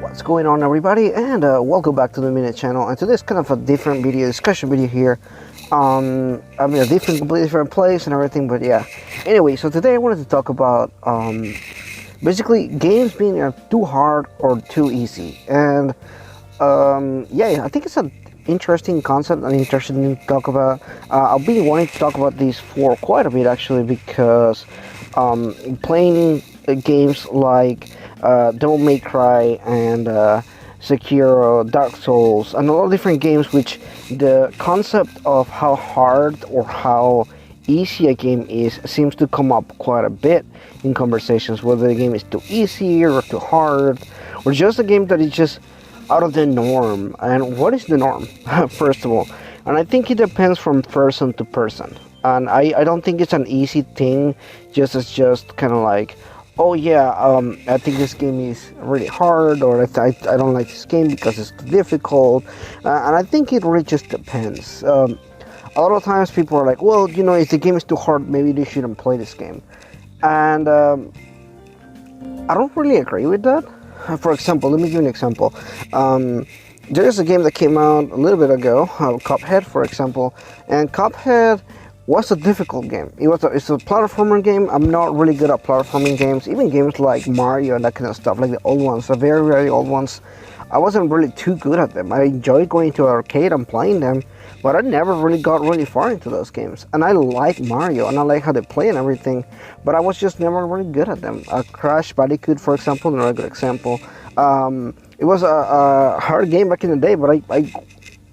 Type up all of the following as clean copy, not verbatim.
What's going on, everybody, and welcome back to the Minute channel. And today's kind of a different video, discussion video here. A completely different place and everything, but yeah. Anyway, so today I wanted to talk about basically games being too hard or too easy. And yeah, I think it's an interesting concept and interesting thing to talk about. I've been wanting to talk about this for quite a bit actually, because playing games like Don't Make Cry and Sekiro, Dark Souls, and a lot of different games, which the concept of how hard or how easy a game is seems to come up quite a bit in conversations, whether the game is too easy or too hard, or just a game that is just out of the norm. And what is the norm? First of all, and I think it depends from person to person, and I don't think it's an easy thing, just kind of like, oh yeah, I think this game is really hard, or I don't like this game because it's too difficult, and I think it really just depends. A lot of times people are like, well, you know, if the game is too hard, maybe they shouldn't play this game, and I don't really agree with that. For example, let me give you an example. There's a game that came out a little bit ago, Cuphead, for example, and Cuphead was a difficult game. It's a platformer game. I'm not really good at platforming games, even games like Mario and that kind of stuff, like the old ones, the very, very old ones. I wasn't really too good at them. I enjoyed going to an arcade and playing them, but I never really got really far into those games. And I like Mario, and I like how they play and everything, but I was just never really good at them. Crash Bandicoot, for example, another good example. It was a hard game back in the day, but I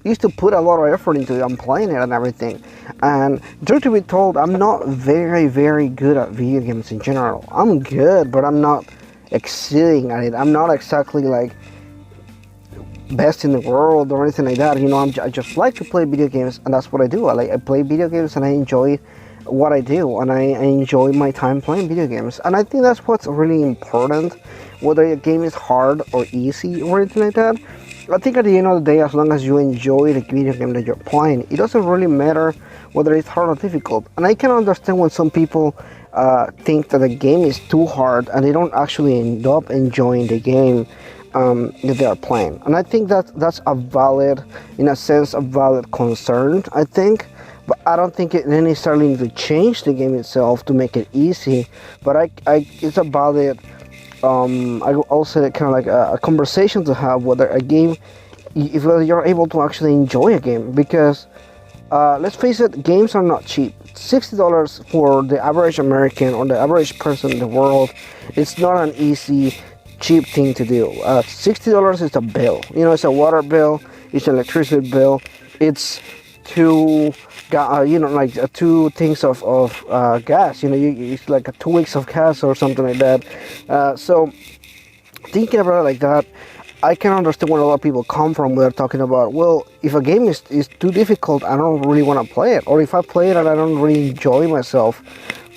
used to put a lot of effort into it. I'm playing it and everything. And truth to be told, I'm not very, very good at video games in general. I'm good, but I'm not excelling at it. I'm not exactly like best in the world or anything like that. You know, I just like to play video games, and that's what I do. I play video games, and I enjoy what I do, and I enjoy my time playing video games. And I think that's what's really important, whether a game is hard or easy or anything like that. I think at the end of the day, as long as you enjoy the video game that you're playing, it doesn't really matter whether it's hard or difficult. And I can understand when some people think that the game is too hard and they don't actually end up enjoying the game that they are playing. And I think that's a valid, in a sense, a valid concern, I think. But I don't think it necessarily need to change the game itself to make it easy. But it's a valid, I'll say kind of like a conversation to have, whether a game, if you're able to actually enjoy a game, because let's face it, games are not cheap. $60 for the average American or the average person in the world, it's not an easy, cheap thing to do. $60 is a bill. You know, it's a water bill, it's an electricity bill, it's two things of gas. You know, it's like 2 weeks of gas or something like that. So thinking about it like that, I can understand where a lot of people come from. They're talking about, well, if a game is too difficult, I don't really want to play it, or if I play it and I don't really enjoy myself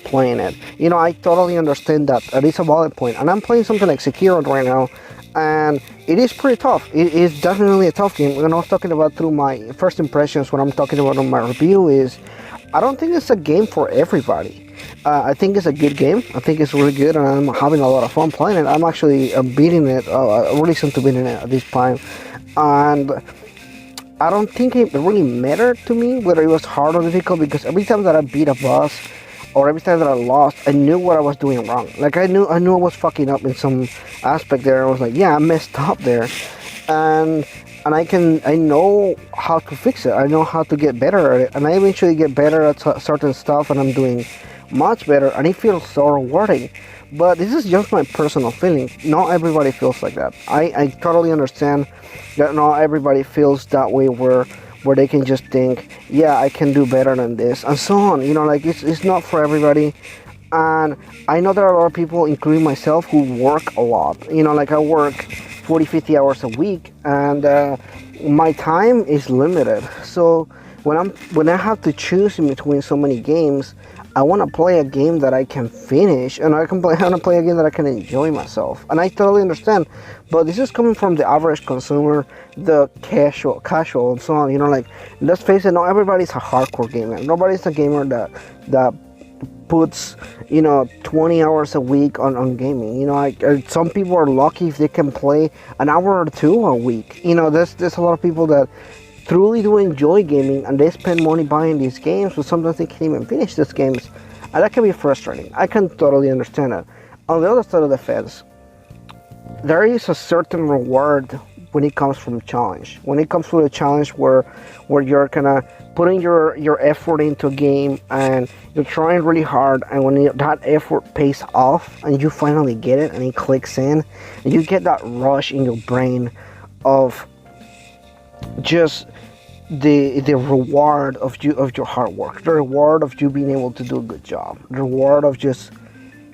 playing it. You know, I totally understand that. That is a valid point. And I'm playing something like Sekiro right now, and it is pretty tough. It is definitely a tough game. When I was talking about through my first impressions, what I'm talking about on my review is, I don't think it's a game for everybody. I think it's a good game. I think it's really good, and I'm having a lot of fun playing it. I'm actually beating it, recent to beating it at this time, and I don't think it really mattered to me whether it was hard or difficult, because every time that I beat a boss, or every time that I lost, I knew what I was doing wrong. Like I knew I was fucking up in some aspect there. I was like, yeah, I messed up there, and I know how to fix it. I know how to get better at it, and I eventually get better at certain stuff, and I'm doing much better, and it feels so rewarding. But this is just my personal feeling. Not everybody feels like that. I totally understand that not everybody feels that way, where they can just think, yeah, I can do better than this, and so on. You know, like it's not for everybody. And I know there are a lot of people, including myself, who work a lot. You know, like I work 40-50 hours a week, and my time is limited. So when I have to choose in between so many games, I want to play a game that I can finish, and I want to play a game that I can enjoy myself. And I totally understand, but this is coming from the average consumer, the casual, and so on. You know, like, let's face it, not everybody's a hardcore gamer. Nobody's a gamer that puts 20 hours a week on gaming. Some people are lucky if they can play an hour or two a week. There's a lot of people that truly do enjoy gaming and they spend money buying these games, but sometimes they can't even finish these games, and that can be frustrating. I can totally understand it. On the other side of the fence, there is a certain reward when it comes from challenge. When it comes to a challenge where you're kind of putting your effort into a game and you're trying really hard, and when that effort pays off and you finally get it and it clicks in, and you get that rush in your brain of just the reward of your hard work, the reward of you being able to do a good job, the reward of just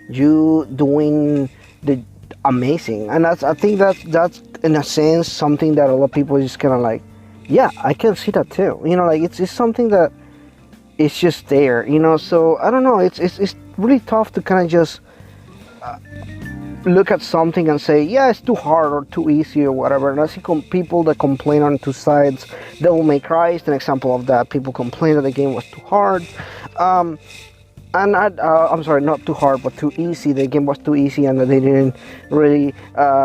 you doing the amazing. And I think that's in a sense something that a lot of people just kind of like, yeah, I can see that too. It's something that it's just there. So I don't know. It's really tough to kind of just look at something and say, yeah, it's too hard or too easy or whatever. And I see people that complain on two sides. Devil May Cry is an example of that. People complain that the game was too hard. And I'm sorry, not too hard, but too easy. The game was too easy, and they didn't really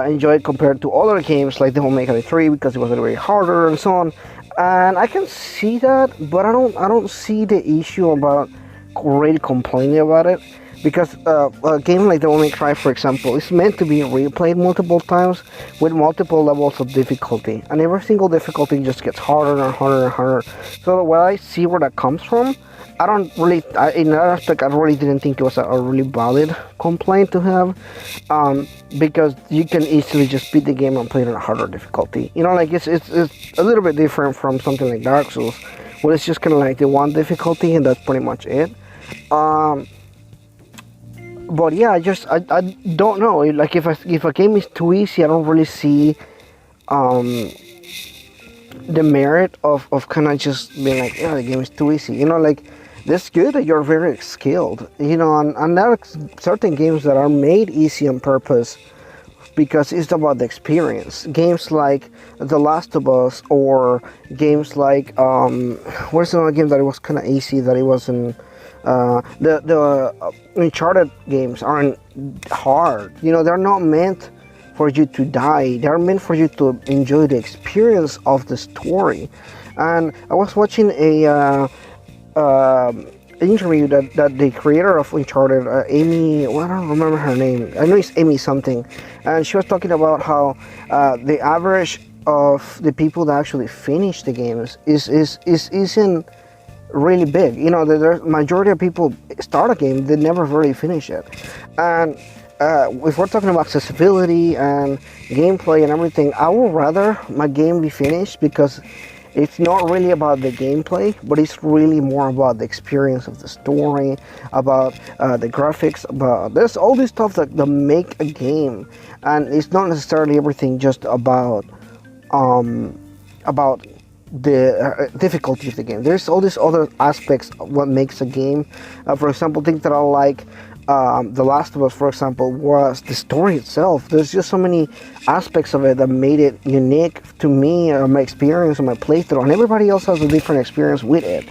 enjoy it compared to other games like Devil May Cry 3 because it was a little bit harder and so on. And I can see that, but I don't see the issue about really complaining about it, because a game like Devil May Cry, for example, is meant to be replayed multiple times with multiple levels of difficulty, and every single difficulty just gets harder and harder and harder. So when I see where that comes from, I don't really, in that aspect, I really didn't think it was a really valid complaint to have, because you can easily just beat the game and play it on a harder difficulty. It's a little bit different from something like Dark Souls, where it's just kind of like the one difficulty and that's pretty much it. But yeah, I don't know. Like if a game is too easy, I don't really see the merit of kind of just being like, yeah, the game is too easy. That's good that you're very skilled, and there are certain games that are made easy on purpose because it's about the experience. Games like The Last of Us, or games like where's another game that it was kind of easy that it wasn't. The Uncharted games aren't hard. They're not meant for you to die. They're meant for you to enjoy the experience of the story. And I was watching a interview that the creator of Uncharted, Amy, well, I don't remember her name. I know it's Amy something, and she was talking about how the average of the people that actually finish the games isn't really big. The majority of people start a game, they never really finish it. And if we're talking about accessibility and gameplay and everything, I would rather my game be finished, because it's not really about the gameplay, but it's really more about the experience of the story, about the graphics, about there's all this stuff that make a game, and it's not necessarily everything just about the difficulty of the game. There's all these other aspects of what makes a game. For example, things that I like, The Last of Us, for example, was the story itself. There's just so many aspects of it that made it unique to me, or my experience, or my playthrough, and everybody else has a different experience with it.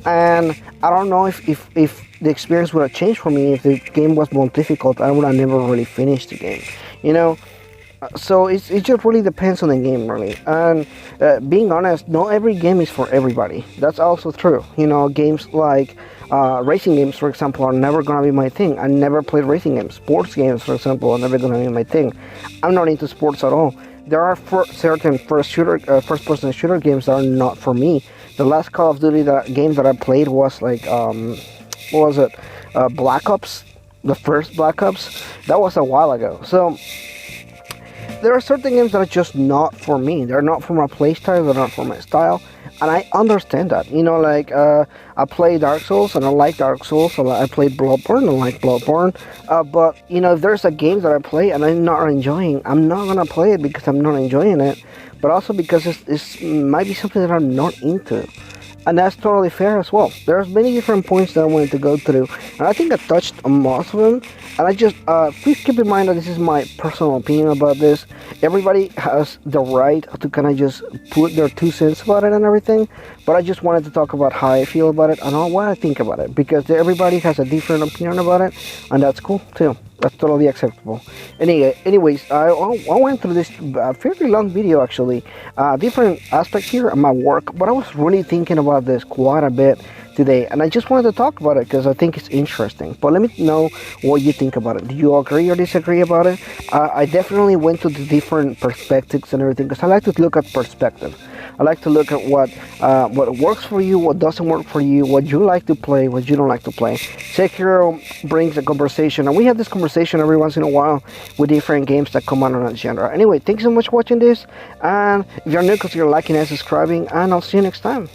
And I don't know if the experience would have changed for me if the game was more difficult. I would have never really finished the game, So it just really depends on the game, really. And being honest, not every game is for everybody. That's also true. Games like racing games, for example, are never going to be my thing. I never played racing games. Sports games, for example, are never going to be my thing. I'm not into sports at all. There are certain first-person shooter games that are not for me. The last Call of Duty game that I played was like, what was it? Black Ops, the first Black Ops. That was a while ago. So there are certain games that are just not for me. They're not for my playstyle, they're not for my style, and I understand that. I play Dark Souls, and I like Dark Souls. I play Bloodborne, and I like Bloodborne. But, if there's a game that I play and I'm not enjoying, I'm not going to play it because I'm not enjoying it, but also because it might be something that I'm not into. and that's totally fair as well. There's many different points that I wanted to go through, and I think I touched on most of them. And I just please keep in mind that this is my personal opinion about this. Everybody has the right to kind of just put their 2 cents about it and everything, but I just wanted to talk about how I feel about it and what I think about it, because everybody has a different opinion about it, and that's cool too. That's totally acceptable. Anyways, I went through this fairly long video actually, different aspect here of my work, but I was really thinking about this quite a bit today, and I just wanted to talk about it because I think it's interesting. But let me know what you think about it. Do you agree or disagree about it? I definitely went to the different perspectives and everything, because I like to look at perspective. I like to look at what works for you, what doesn't work for you, what you like to play, what you don't like to play. Sekiro brings a conversation, and we have this conversation every once in a while with different games that come out on that genre. Anyway, thanks so much for watching this, and if you're new, consider liking and subscribing, and I'll see you next time.